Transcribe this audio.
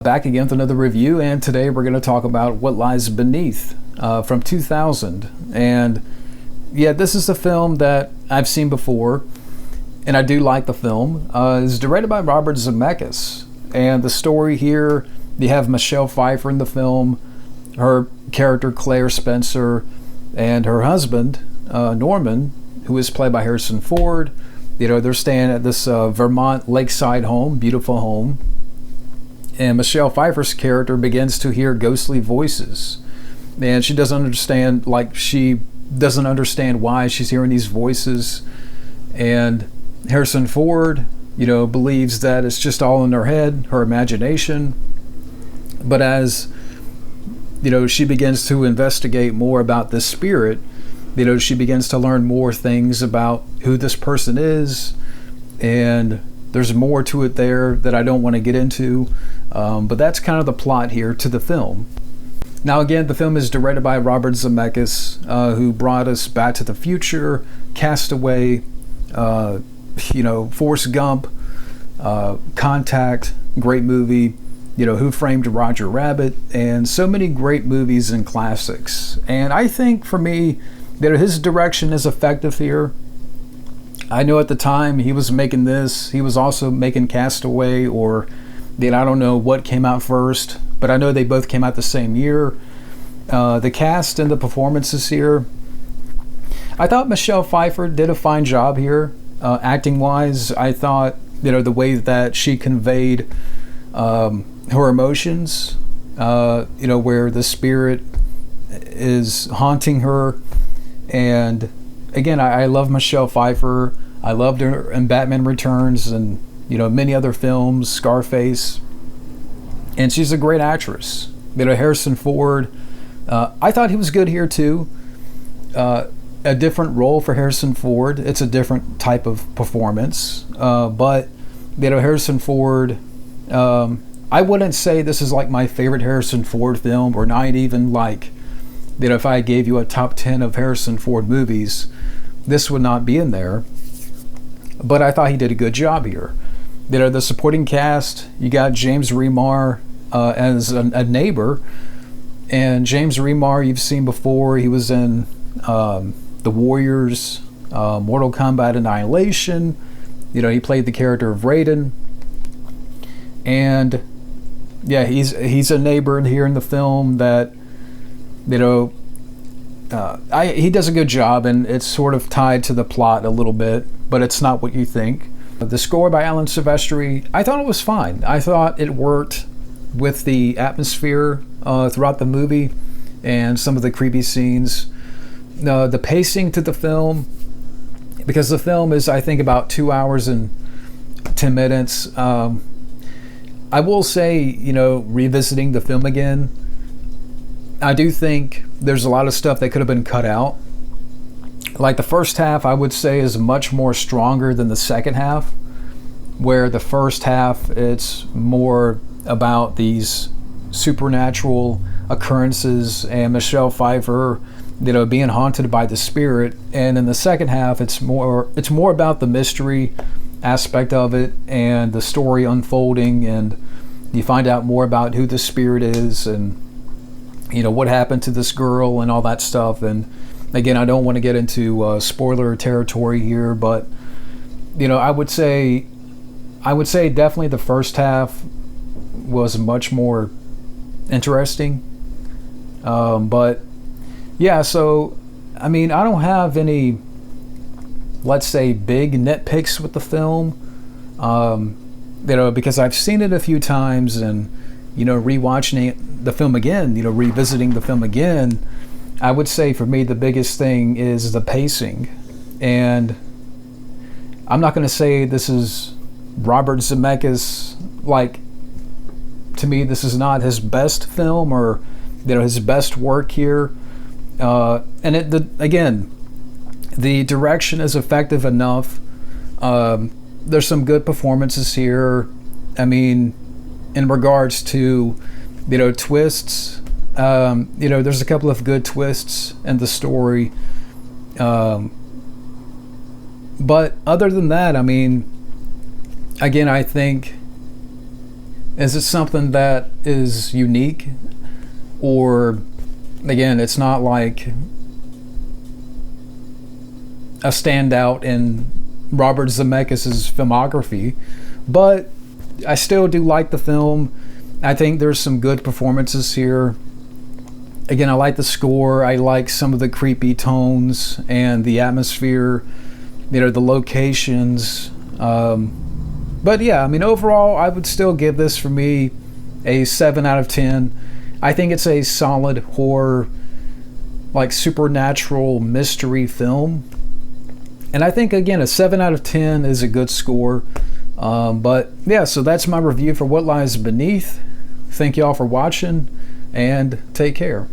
Back again with another review, and today we're going to talk about What Lies Beneath from 2000. And yeah, this is a film that I've seen before, and I do like the film. It's directed by Robert Zemeckis, and the story here, you have Michelle Pfeiffer in the film, her character Claire Spencer, and her husband Norman, who is played by Harrison Ford. You know, they're staying at this Vermont lakeside home, beautiful home. And Michelle Pfeiffer's character begins to hear ghostly voices, and she doesn't understand why she's hearing these voices. And Harrison Ford, believes that it's just all in her head, her imagination. But as she begins to investigate more about this spirit, she begins to learn more things about who this person is, and there's more to it there that I don't want to get into. But that's kind of the plot here to the film. Now again, the film is directed by Robert Zemeckis, who brought us Back to the Future, Castaway, Forrest Gump, Contact, great movie, Who Framed Roger Rabbit, and so many great movies and classics. And I think for me, that his direction is effective here. I know at the time he was making this, he was also making Castaway, or I don't know what came out first, but I know they both came out the same year. The cast and the performances here, I thought Michelle Pfeiffer did a fine job here, acting wise. I thought the way that she conveyed her emotions, where the spirit is haunting her. And again, I love Michelle Pfeiffer. I loved her in Batman Returns and many other films, Scarface, and she's a great actress. Harrison Ford, I thought he was good here too. A different role for Harrison Ford. It's a different type of performance, but Harrison Ford, I wouldn't say this is like my favorite Harrison Ford film, or not even like if I gave you a top 10 of Harrison Ford movies, this would not be in there. But I thought he did a good job here. The supporting cast, you got James Remar as a neighbor. And James Remar, you've seen before. He was in The Warriors, Mortal Kombat Annihilation. He played the character of Raiden. And yeah, he's a neighbor here in the film that he does a good job, and it's sort of tied to the plot a little bit, but it's not what you think. The score by Alan Silvestri, I thought it was fine. I thought it worked with the atmosphere throughout the movie and some of the creepy scenes. The pacing to the film, because the film is, I think, about 2 hours and 10 minutes. I will say, revisiting the film again, I do think there's a lot of stuff that could have been cut out. Like the first half, I would say, is much more stronger than the second half, where the first half, it's more about these supernatural occurrences and Michelle Pfeiffer, being haunted by the spirit. And in the second half, it's more about the mystery aspect of it and the story unfolding, and you find out more about who the spirit is and what happened to this girl and all that stuff. And again, I don't want to get into spoiler territory here, but I would say definitely the first half was much more interesting. But yeah, so I mean, I don't have any, let's say, big nitpicks with the film, because I've seen it a few times, and rewatching the film again, revisiting the film again, I would say for me the biggest thing is the pacing. And I'm not going to say this is Robert Zemeckis, to me this is not his best film or his best work here. And again, the direction is effective enough. There's some good performances here. I mean, in regards to twists, there's a couple of good twists in the story, but other than that, I mean, again, I think Is it something that is unique? Or, again, it's not like a standout in Robert Zemeckis' filmography, but I still do like the film. I think there's some good performances here. Again, I like the score. I like some of the creepy tones and the atmosphere, the locations. But yeah, I mean, overall, I would still give this, for me, a 7 out of 10. I think it's a solid horror, like supernatural mystery film. And I think, again, a 7 out of 10 is a good score. But yeah, so that's my review for What Lies Beneath. Thank y'all for watching, and take care.